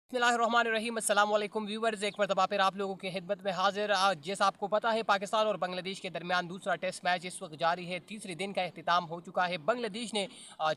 बिस्मिल्लाहिर्रहमानिर्रहीम। अस्सलाम वालेकुम व्यूवर्स, एक मरतबा फिर आप लोगों की खिदमत में हाजिर। जैसा आपको पता है, पाकिस्तान और बांग्लादेश के दरमियान दूसरा टेस्ट मैच इस वक्त जारी है। तीसरे दिन का अख्तिताम हो चुका है। बांग्लादेश ने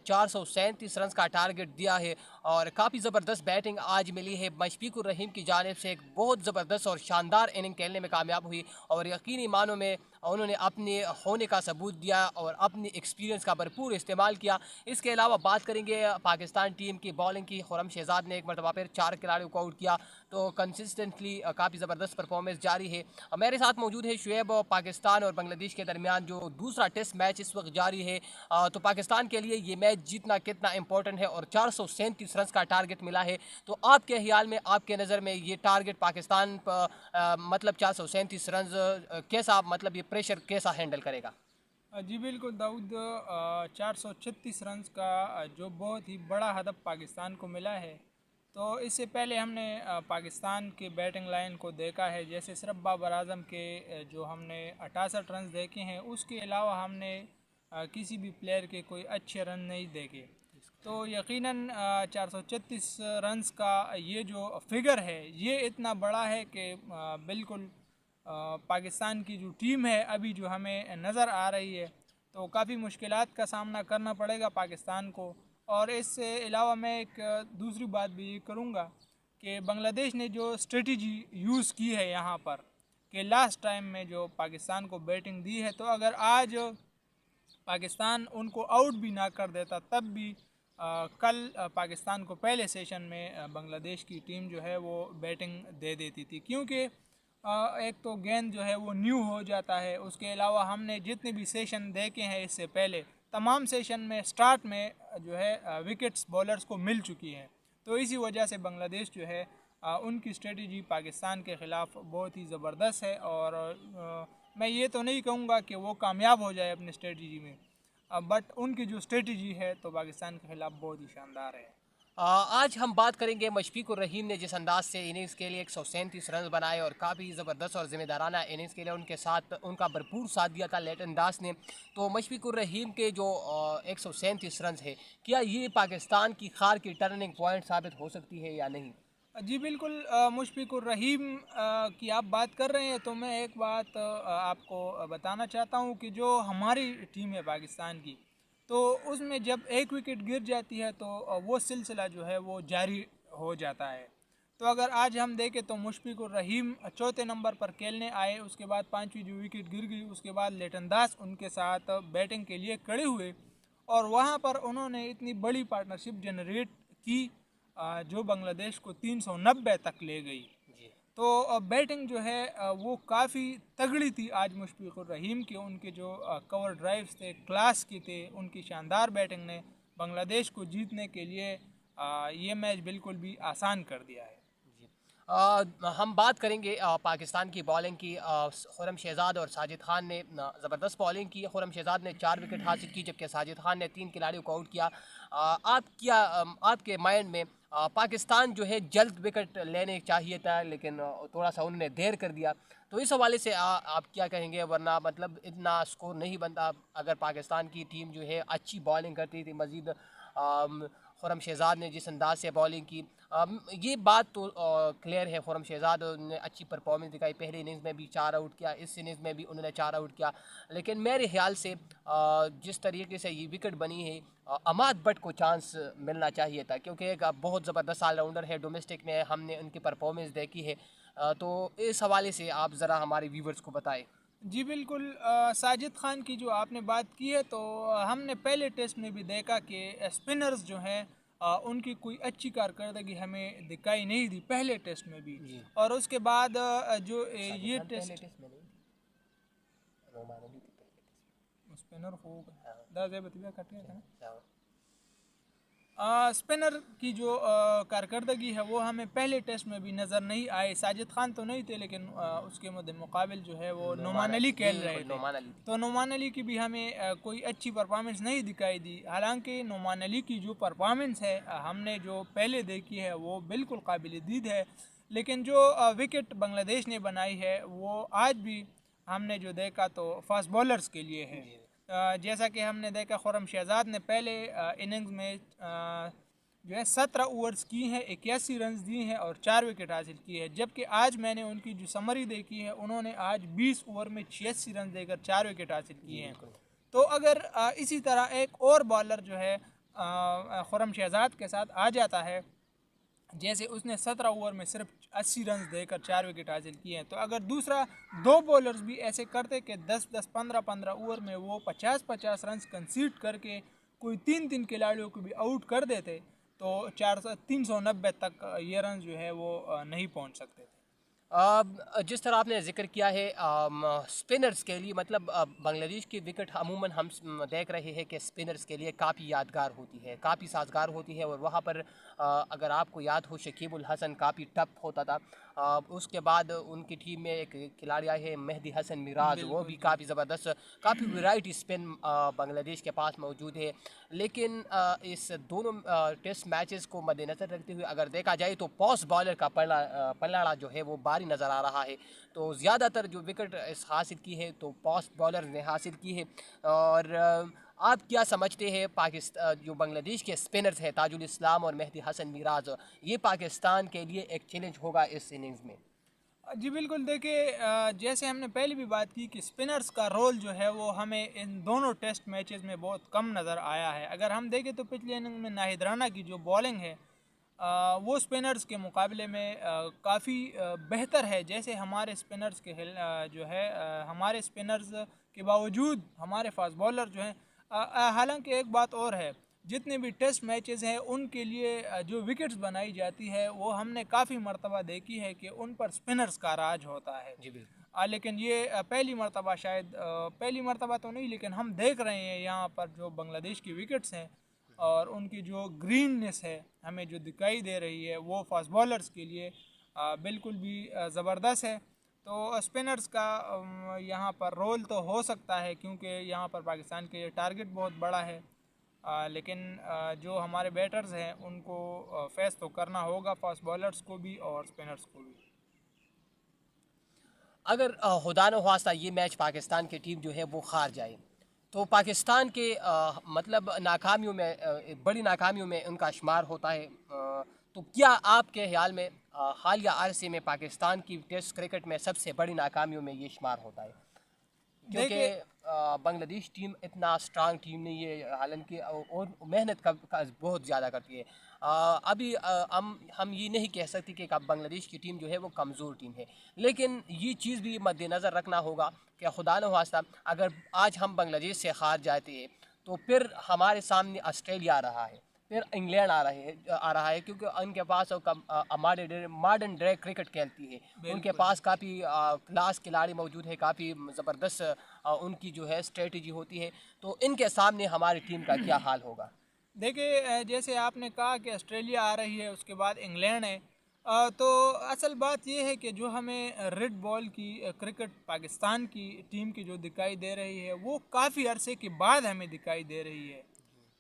437 रन का टारगेट दिया है और काफ़ी ज़बरदस्त बैटिंग आज मिली है। मशफीकुर रहीम की जानिब से एक बहुत ज़बरदस्त और शानदार इनिंग खेलने में कामयाब हुई और यकीनी मानों में उन्होंने अपने होने का सबूत दिया और अपनी एक्सपीरियंस का भरपूर इस्तेमाल किया। इसके अलावा बात करेंगे पाकिस्तान टीम की बॉलिंग की। खुरम शहजाद ने एक मरतबा फिर 4 खिलाड़ियों को आउट किया, तो कंसिस्टेंटली काफ़ी ज़बरदस्त परफॉर्मेंस जारी है। मेरे साथ मौजूद है शुएब। और पाकिस्तान और बांग्लादेश के दरमियान जो दूसरा टेस्ट मैच इस वक्त जारी है, तो पाकिस्तान के लिए ये मैच जीतना कितना इंपॉर्टेंट है और 437 रन का टारगेट मिला है। तो आपके ख्याल में, आपके नज़र में ये टारगेट पाकिस्तान मतलब 437 रन कैसा, मतलब ये प्रेशर कैसा हैंडल करेगा? जी बिल्कुल दाऊद, 436 रन का जो बहुत ही बड़ा हदफ पाकिस्तान को मिला है। तो इससे पहले हमने पाकिस्तान के बैटिंग लाइन को देखा है। जैसे सिर्फ बाबर आजम के जो हमने 68 रन देखे हैं, उसके अलावा हमने किसी भी प्लेयर के कोई अच्छे रन नहीं देखे। तो यकीनन 436 रन्स का ये जो फिगर है, ये इतना बड़ा है कि बिल्कुल पाकिस्तान की जो टीम है अभी जो हमें नज़र आ रही है, तो काफ़ी मुश्किलात का सामना करना पड़ेगा पाकिस्तान को। और इससे अलावा मैं एक दूसरी बात भी ये करूँगा कि बांग्लादेश ने जो स्ट्रेटजी यूज़ की है यहाँ पर, कि लास्ट टाइम में जो पाकिस्तान को बैटिंग दी है, तो अगर आज पाकिस्तान उनको आउट भी ना कर देता तब भी कल पाकिस्तान को पहले सेशन में बांग्लादेश की टीम जो है वो बैटिंग दे देती थी, क्योंकि एक तो गेंद जो है वो न्यू हो जाता है। उसके अलावा हमने जितने भी सेशन देखे हैं इससे पहले, तमाम सेशन में स्टार्ट में जो है विकेट्स बॉलर्स को मिल चुकी हैं। तो इसी वजह से बांग्लादेश जो है उनकी स्ट्रेटजी पाकिस्तान के ख़िलाफ़ बहुत ही ज़बरदस्त है। और मैं ये तो नहीं कहूँगा कि वो कामयाब हो जाए अपनी स्ट्रेटजी में, बट उनकी जो स्ट्रेटजी है तो पाकिस्तान के ख़िलाफ़ बहुत ही शानदार है। आज हम बात करेंगे मशफीकुर रहीम ने जिस अंदाज से इनिंग्स के लिए 137 रन बनाए और काफ़ी ज़बरदस्त और ज़िम्मेदाराना इनिंग्स के लिए उनके साथ उनका भरपूर साथ दिया था लेटन दास ने। तो मशफीकुर रहीम के जो 137 रन है, क्या ये पाकिस्तान की खार की टर्निंग पॉइंट साबित हो सकती है या नहीं? जी बिल्कुल, मुशफिकुर रहीम की आप बात कर रहे हैं, तो मैं एक बात आपको बताना चाहता हूं कि जो हमारी टीम है पाकिस्तान की, तो उसमें जब एक विकेट गिर जाती है तो वो सिलसिला जो है वो जारी हो जाता है। तो अगर आज हम देखें तो मुशफिकुर रहीम चौथे नंबर पर खेलने आए, उसके बाद पाँचवीं जो विकेट गिर गई, उसके बाद लेटन दास उनके साथ बैटिंग के लिए खड़े हुए और वहाँ पर उन्होंने इतनी बड़ी पार्टनरशिप जनरेट की जो बांग्लादेश को 390 तक ले गई। जी। तो बैटिंग जो है वो काफ़ी तगड़ी थी आज मुशफिकुर रहीम के। उनके जो कवर ड्राइव्स थे क्लास के थे, उनकी शानदार बैटिंग ने बांग्लादेश को जीतने के लिए ये मैच बिल्कुल भी आसान कर दिया है। जी। हम बात करेंगे पाकिस्तान की बॉलिंग की। खुरम शहजाद और साजिद खान ने ज़बरदस्त बॉलिंग की। खुरम शहजाद ने 4 विकेट हासिल की, जबकि साजिद खान ने 3 खिलाड़ियों को आउट किया। आपके माइंड में पाकिस्तान जो है जल्द विकेट लेने चाहिए था, लेकिन थोड़ा सा उन्होंने देर कर दिया। तो इस हवाले से आप क्या कहेंगे? वरना मतलब इतना स्कोर नहीं बनता अगर पाकिस्तान की टीम जो है अच्छी बॉलिंग करती थी। मज़ीद खुरम शहजाद ने जिस अंदाज से बॉलिंग की, ये बात तो क्लियर है, खुरम शहजाद ने अच्छी परफॉर्मेंस दिखाई। पहले इनिंग्स में भी 4 आउट किया, इस इनिंग्स में भी उन्होंने 4 आउट किया। लेकिन मेरे ख्याल से जिस तरीके से ये विकेट बनी है, अमाद बट को चांस मिलना चाहिए था, क्योंकि एक बहुत ज़बरदस्त ऑलराउंडर है। डोमेस्टिक में हमने उनकी परफॉर्मेंस देखी है। तो इस हवाले से आप ज़रा हमारे व्यूवर्स को बताएं। जी बिल्कुल, साजिद खान की जो आपने बात की है, तो हमने पहले टेस्ट में भी देखा कि स्पिनर्स जो हैं उनकी कोई अच्छी कारकर्दगी हमें दिखाई नहीं दी पहले टेस्ट में भी। जी। और उसके बाद जो साजिद ये खान पहले टेस्ट टेस्ट में नहीं थी, रोमाना भी थी पहले टेस्ट स्पिनर हो में। हाँ। गए 10 कट गया था ना। हाँ। स्पिनर की जो कारकर्दगी है वो हमें पहले टेस्ट में भी नज़र नहीं आए। साजिद खान तो नहीं थे, लेकिन उसके मुकाबिल जो है वो नोमान नोमान अली, अली खेल रहे बिल्कुल थे। नोमान अली थी। तो नोमान अली की भी हमें कोई अच्छी परफॉर्मेंस नहीं दिखाई दी। हालांकि नोमान अली की जो परफॉर्मेंस है हमने जो पहले देखी है वो बिल्कुल काबिल दीद है। लेकिन जो विकेट बांग्लादेश ने बनाई है वो आज भी हमने जो देखा तो फास्ट बॉलर्स के लिए है। जी। जैसा कि हमने देखा खुरम शहजाद ने पहले इनिंग्स में जो है 17 ओवर्स की हैं, 81 रन दिए हैं और 4 विकेट हासिल किए हैं। जबकि आज मैंने उनकी जो समरी देखी है, उन्होंने आज 20 ओवर में 86 रन देकर 4 विकेट हासिल किए हैं। तो अगर इसी तरह एक और बॉलर जो है खुर्रम शहजाद के साथ आ जाता है, जैसे उसने 17 ओवर में सिर्फ 80 रन देकर 4 विकेट हासिल किए हैं, तो अगर दूसरा दो बॉलर्स भी ऐसे करते कि 10-10, 15-15 ओवर में वो 50-50 रन कंसीड करके कोई 3-3 खिलाड़ियों को भी आउट कर देते, तो 390 तक ये रन जो है वो नहीं पहुंच सकते थे। जिस तरह आपने जिक्र किया है स्पिनर्स के लिए, मतलब बांग्लादेश की विकेट अमूमन हम देख रहे हैं कि स्पिनर्स के लिए काफ़ी यादगार होती है, काफ़ी साजगार होती है। और वहाँ पर अगर आपको याद हो शकीबुल हसन काफ़ी टफ होता था। उसके बाद उनकी टीम में एक खिलाड़ी आए हैं मेहदी हसन मिराज, वो भी काफ़ी ज़बरदस्त, काफ़ी वैरायटी स्पिन बांग्लादेश के पास मौजूद है। लेकिन इस दोनों टेस्ट मैचेस को मद्देनज़र रखते हुए अगर देखा जाए तो पॉस बॉलर का पलड़ा जो है वो भारी नज़र आ रहा है। तो ज़्यादातर जो विकेट इस हासिल की है तो पॉस बॉलर ने हासिल की है। और आप क्या समझते हैं पाकिस्तान जो बांग्लादेश के स्पिनर्स हैं ताजुल इस्लाम और मेहदी हसन मिराज, ये पाकिस्तान के लिए एक चैलेंज होगा इस इनिंग्स में? जी बिल्कुल, देखिए जैसे हमने पहले भी बात की कि स्पिनर्स का रोल जो है वो हमें इन दोनों टेस्ट मैचेस में बहुत कम नज़र आया है। अगर हम देखें तो पिछले इनिंग में नाहिद राना की जो बॉलिंग है वो स्पिनर्स के मुकाबले में काफ़ी बेहतर है। जैसे हमारे स्पिनर्स के जो है हमारे स्पिनर्स के बावजूद हमारे फास्ट बॉलर जो हैं, हालांकि एक बात और है, जितने भी टेस्ट मैचेस हैं उनके लिए जो विकेट्स बनाई जाती है वो हमने काफ़ी मरतबा देखी है कि उन पर स्पिनर्स का राज होता है। जी बिल्कुल। लेकिन ये पहली मरतबा, शायद पहली मरतबा तो नहीं, लेकिन हम देख रहे हैं यहाँ पर जो बांग्लादेश की विकेट्स हैं और उनकी जो ग्रीननेस है हमें जो दिखाई दे रही है वो फास्ट बॉलर्स के लिए बिल्कुल भी ज़बरदस्त है। तो स्पिनर्स का यहाँ पर रोल तो हो सकता है, क्योंकि यहाँ पर पाकिस्तान के टारगेट बहुत बड़ा है। लेकिन जो हमारे बैटर्स हैं उनको फेस तो करना होगा, फास्ट बॉलर्स को भी और स्पिनर्स को भी। अगर खुदा न ख्वास्ता ये मैच पाकिस्तान की टीम जो है वो हार जाए तो पाकिस्तान के मतलब नाकामियों में बड़ी नाकामियों में उनका शुमार होता है। तो क्या आपके ख्याल में हालिया अरसे में पाकिस्तान की टेस्ट क्रिकेट में सबसे बड़ी नाकामियों में ये शुमार होता है? क्योंकि देखिए बांग्लादेश टीम इतना स्ट्रांग टीम नहीं है, हालांकि और मेहनत का बहुत ज़्यादा करती है। अभी हम ये नहीं कह सकते कि अब बांग्लादेश की टीम जो है वो कमज़ोर टीम है। लेकिन ये चीज़ भी मद्देनज़र रखना होगा कि खुदा न वास्ता अगर आज हम बांग्लादेश से हार जाते हैं तो फिर हमारे सामने ऑस्ट्रेलिया आ रहा है, फिर इंग्लैंड आ रहा है, क्योंकि उनके पास मॉडर्न डे क्रिकेट खेलती है। उनके पास काफ़ी क्लास खिलाड़ी मौजूद है, काफ़ी ज़बरदस्त उनकी जो है स्ट्रेटजी होती है। तो इनके सामने हमारी टीम का क्या हाल होगा? देखिए जैसे आपने कहा कि ऑस्ट्रेलिया आ रही है, उसके बाद इंग्लैंड है, तो असल बात ये है कि जो हमें रेड बॉल की क्रिकेट पाकिस्तान की टीम की जो दिखाई दे रही है वो काफ़ी अरसे के बाद हमें दिखाई दे रही है।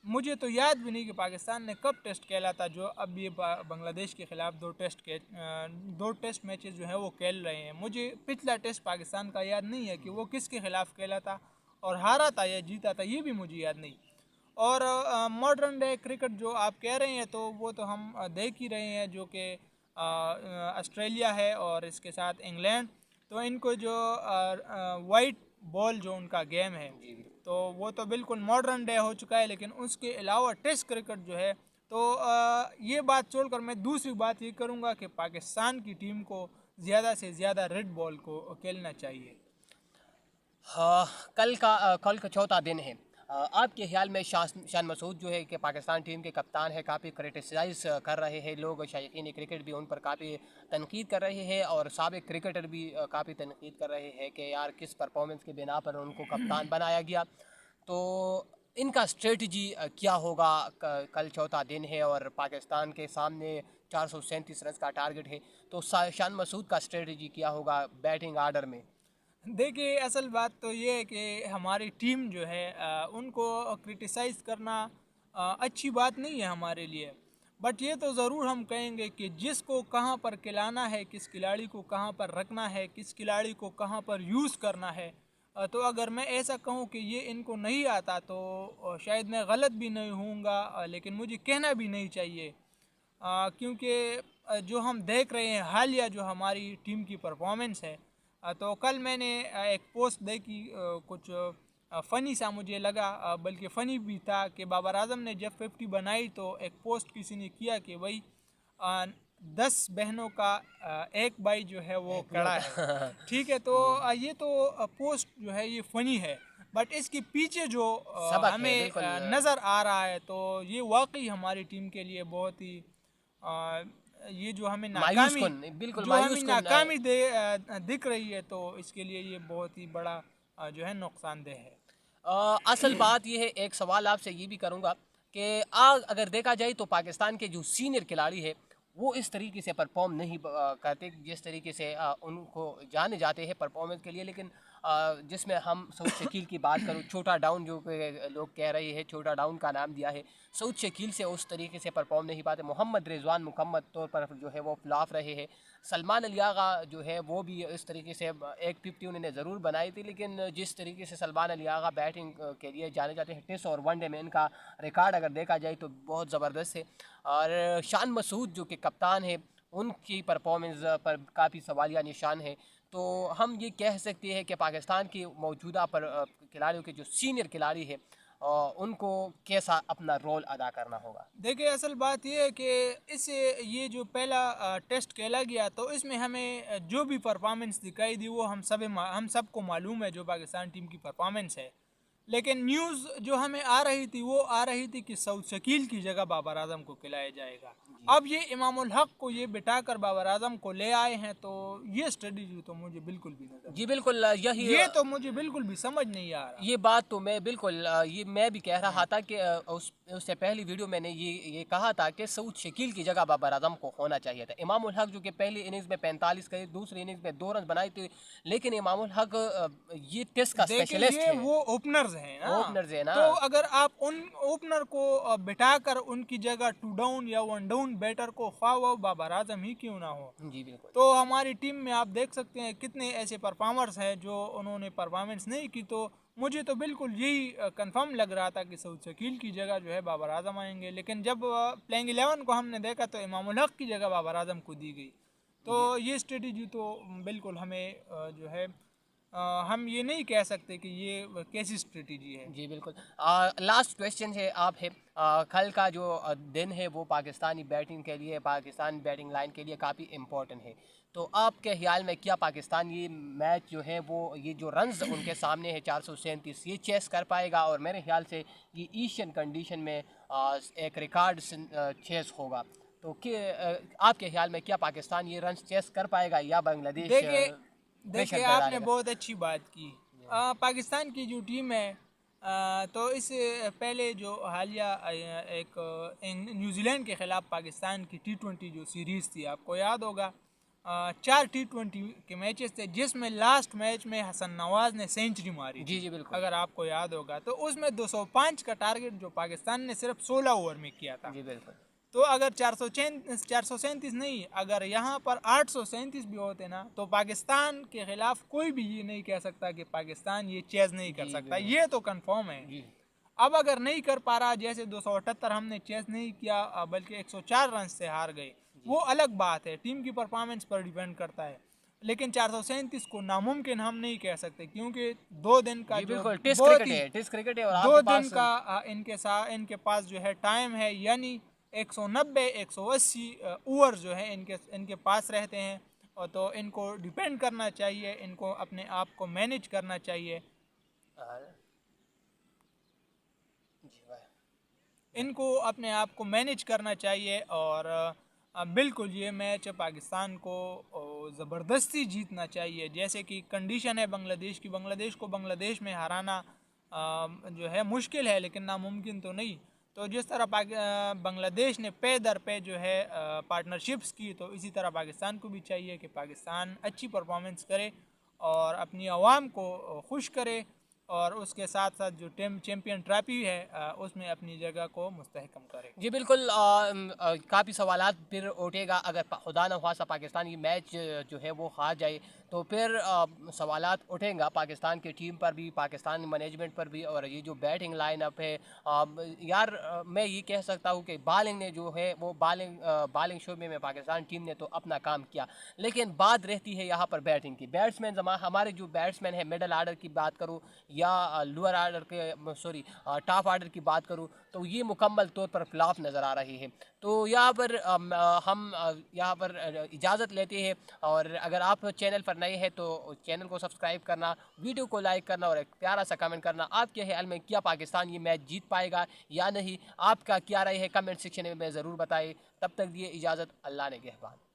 मुझे तो याद भी नहीं कि पाकिस्तान ने कब टेस्ट खेला था, जो अब ये बांग्लादेश के ख़िलाफ़ दो टेस्ट मैचेस जो है वो खेल रहे हैं। मुझे पिछला टेस्ट पाकिस्तान का याद नहीं है कि वो किसके ख़िलाफ़ खेला था और हारा था या जीता था, ये भी मुझे याद नहीं। और मॉडर्न डे क्रिकेट जो आप कह रहे हैं तो वो तो हम देख ही रहे हैं, जो कि ऑस्ट्रेलिया है और इसके साथ इंग्लैंड। तो इनको जो वाइट बॉल जो उनका गेम है तो वो तो बिल्कुल मॉडर्न डे हो चुका है। लेकिन उसके अलावा टेस्ट क्रिकेट जो है, तो ये बात छोड़कर मैं दूसरी बात ये करूँगा कि पाकिस्तान की टीम को ज़्यादा से ज़्यादा रेड बॉल को खेलना चाहिए। हाँ, कल का चौथा दिन है। आपके ख्याल में शान मसूद जो है कि पाकिस्तान टीम के कप्तान है, काफ़ी क्रिटिसाइज़ कर रहे हैं लोग, शायकीन क्रिकेट भी उन पर काफ़ी तनकीद कर रहे हैं और साबिक क्रिकेटर भी काफ़ी तनकीद कर रहे हैं कि यार किस परफॉर्मेंस के बिना पर उनको कप्तान बनाया गया। तो इनका स्ट्रेटजी क्या होगा? कल चौथा दिन है और पाकिस्तान के सामने 437 रन का टारगेट है, तो शान मसूद का स्ट्रेटजी क्या होगा बैटिंग आर्डर में? देखिए असल बात तो ये है कि हमारी टीम जो है उनको क्रिटिसाइज़ करना अच्छी बात नहीं है हमारे लिए। बट ये तो ज़रूर हम कहेंगे कि जिसको कहाँ पर खिलाना है, किस खिलाड़ी को कहाँ पर रखना है, किस खिलाड़ी को कहाँ पर यूज़ करना है, तो अगर मैं ऐसा कहूँ कि ये इनको नहीं आता तो शायद मैं गलत भी नहीं होऊंगा, लेकिन मुझे कहना भी नहीं चाहिए, क्योंकि जो हम देख रहे हैं हालिया जो हमारी टीम की परफॉर्मेंस है, तो कल मैंने एक पोस्ट देखी, कुछ फ़नी सा मुझे लगा, बल्कि फ़नी भी था कि बाबर आजम ने जब 50 बनाई तो एक पोस्ट किसी ने किया कि भाई 10 बहनों का एक भाई जो है वो कड़ा है। ठीक है, तो ये तो पोस्ट जो है ये फ़नी है, बट इसके पीछे जो सबक है हमें बिल्कुल। नज़र आ रहा है तो ये वाकई हमारी टीम के लिए बहुत ही अ, ये जो हमें मायूस नाकामी कुन, बिल्कुल जो हमें मायूस कुन। नाकामी दिख रही है, तो इसके लिए ये बहुत ही बड़ा जो है नुकसानदेह है। असल बात यह है, एक सवाल आपसे ये भी करूँगा कि अगर देखा जाए तो पाकिस्तान के जो सीनियर खिलाड़ी है वो इस तरीके से परफॉर्म नहीं करते जिस तरीके से उनको जाने जाते हैं परफॉर्मेंस के लिए। लेकिन जिसमें हम सऊद शकील की बात करूँ, छोटा डाउन जो लोग कह रहे हैं, छोटा डाउन का नाम दिया है, सऊद शकील से उस तरीके से परफॉर्म नहीं पाते। मोहम्मद रिजवान मुकम्मल तौर पर जो है वो फ्लॉप रहे हैं। सलमान अली आगा जो है वो भी इस तरीके से एक 50 उन्होंने ज़रूर बनाई थी, लेकिन जिस तरीके से सलमान अली आगा बैटिंग के लिए जाने जाते हैं, टेस्ट और वनडे में इनका रिकॉर्ड अगर देखा जाए तो बहुत ज़बरदस्त है। और शान मसूद जो कि कप्तान है, उनकी परफॉर्मेंस पर काफ़ी सवालिया निशान है। तो हम ये कह सकते हैं कि पाकिस्तान के मौजूदा पर खिलाड़ियों के जो सीनियर खिलाड़ी है उनको कैसा अपना रोल अदा करना होगा। देखिए, असल बात यह है कि इस ये जो पहला टेस्ट खेला गया तो इसमें हमें जो भी परफॉर्मेंस दिखाई दी वो हम सबको मालूम है जो पाकिस्तान टीम की परफॉर्मेंस है। लेकिन न्यूज़ जो हमें आ रही थी वो आ रही थी कि सऊद शकील की जगह बाबर आजम को खिलाया जाएगा। अब ये इमामुल हक को ये बिठाकर बाबर आजम को ले आए हैं, तो ये स्ट्रेटजी तो मुझे बिल्कुल भी नजर जी बिल्कुल, यही ये तो मुझे बिल्कुल भी समझ नहीं आ रहा। ये बात तो मैं बिल्कुल ये मैं भी कह रहा था कि उससे पहली वीडियो मैंने ये कहा था कि सऊद शकील की जगह बाबर आजम को होना चाहिए था। इमामुल हक जो कि पहली इनिंग्स में 45 करे, दूसरी इनिंग्स में 2 रन बनाए थे, लेकिन इमामुल हक ये टेस्ट का देखिए, स्पेशलिस्ट ये है, वो ओपनर्स हैं ना, ओपनर्स है ना। तो अगर आप उन ओपनर को बिठाकर उनकी जगह 2 डाउन या 1 डाउन बैटर को ख्वाह वो बाबर आजम ही क्यों ना हो, जी बिल्कुल। तो हमारी टीम में आप देख सकते हैं कितने ऐसे परफॉर्मर्स हैं जो उन्होंने परफॉर्मेंस नहीं की। तो मुझे तो बिल्कुल यही कंफर्म लग रहा था कि सऊद शकील की जगह जो है बाबर आजम आएंगे, लेकिन जब प्लेइंग 11 को हमने देखा तो इमामुल हक की जगह बाबर आजम को दी गई। तो ये स्ट्रेटजी तो बिल्कुल हमें जो है हम ये नहीं कह सकते कि ये कैसी स्ट्रेटजी है। जी बिल्कुल। लास्ट क्वेश्चन है आप है, कल का जो दिन है वो पाकिस्तानी बैटिंग के लिए, पाकिस्तान बैटिंग लाइन के लिए काफ़ी इम्पोर्टेंट है। तो आपके ख्याल में क्या पाकिस्तान ये मैच जो है वो ये जो रन्स उनके सामने है 437 ये चेस कर पाएगा? और मेरे ख्याल से ये एशियन कंडीशन में एक रिकॉर्ड चेस होगा। तो आपके ख्याल में क्या पाकिस्तान ये रन्स चेस कर पाएगा या बांग्लादेश देखिए प्रेशर देखिए आपने डालेगा? बहुत अच्छी बात की। पाकिस्तान की जो टीम है, तो इस पहले जो हालिया न्यूजीलैंड के ख़िलाफ़ पाकिस्तान की T20 जो सीरीज़ थी आपको याद होगा, 4 T20 के मैचेस थे जिसमें लास्ट मैच में हसन नवाज ने सेंचुरी मारी जी थी, जी बिल्कुल। अगर आपको याद होगा। तो उसमें 205 का टारगेट जो पाकिस्तान ने सिर्फ 16 ओवर में किया था। जी बिल्कुल। तो अगर 437 नहीं, अगर यहाँ पर 837 भी होते ना, तो पाकिस्तान के खिलाफ कोई भी ये नहीं कह सकता कि पाकिस्तान ये चेज़ नहीं कर सकता, ये तो कंफर्म है। जी अब अगर नहीं कर पा रहा, जैसे 278 हमने चेस नहीं किया, बल्कि 104 रन से हार गए, वो अलग बात है, टीम की परफॉर्मेंस पर डिपेंड करता है। लेकिन 437 को नामुमकिन हम नहीं कह सकते, क्योंकि 2 दिन का जी जो बिल्कुल। टेस्ट बहुत क्रिकेट ही है, टेस्ट क्रिकेट है और 2 आपके दिन पास का इनके पास जो है टाइम है, यानी 190 180 ओवर जो है इनके पास रहते हैं। और तो इनको डिपेंड करना चाहिए, इनको अपने आप को मैनेज करना चाहिए, जी भाई। इनको अपने आप को मैनेज करना चाहिए। और बिल्कुल ये मैच पाकिस्तान को ज़बरदस्ती जीतना चाहिए। जैसे कि कंडीशन है बांग्लादेश की, बांग्लादेश को बांग्लादेश में हराना जो है मुश्किल है, लेकिन नामुमकिन तो नहीं। तो जिस तरह बांग्लादेश ने पे दर पे जो है पार्टनरशिप्स की, तो इसी तरह पाकिस्तान को भी चाहिए कि पाकिस्तान अच्छी परफॉर्मेंस करे और अपनी आवाम को खुश करे और उसके साथ साथ जो टीम चैम्पियन ट्रॉफी है उसमें अपनी जगह को मुस्तहकम करे। जी बिल्कुल, काफ़ी सवालात फिर उठेगा अगर खुदा न ख्वास्ता पाकिस्तान ये मैच जो है वो हार जाए, तो फिर सवालात उठेगा पाकिस्तान की टीम पर भी, पाकिस्तान मैनेजमेंट पर भी। और ये जो बैटिंग लाइनअप है, यार मैं ये कह सकता हूँ कि बॉलिंग ने जो है वो बॉलिंग शोबे में पाकिस्तान टीम ने तो अपना काम किया, लेकिन बात रहती है यहाँ पर बैटिंग की। बैट्समैन हमारे जो बैट्समैन है मिडल आर्डर की बात करूँ या लोअर आर्डर के सॉरी टॉप आर्डर की बात करूँ, तो ये मुकम्मल तौर पर फ्लॉप नज़र आ रही है। तो यहाँ पर हम यहाँ पर इजाज़त लेते हैं। और अगर आप चैनल पर नए हैं तो चैनल को सब्सक्राइब करना, वीडियो को लाइक करना और एक प्यारा सा कमेंट करना। आपके ख्याल में क्या पाकिस्तान ये मैच जीत पाएगा या नहीं? आपका क्या राय है कमेंट सेक्शन में ज़रूर बताएं। तब तक दिए इजाज़त, अल्लाह ने निगहबान।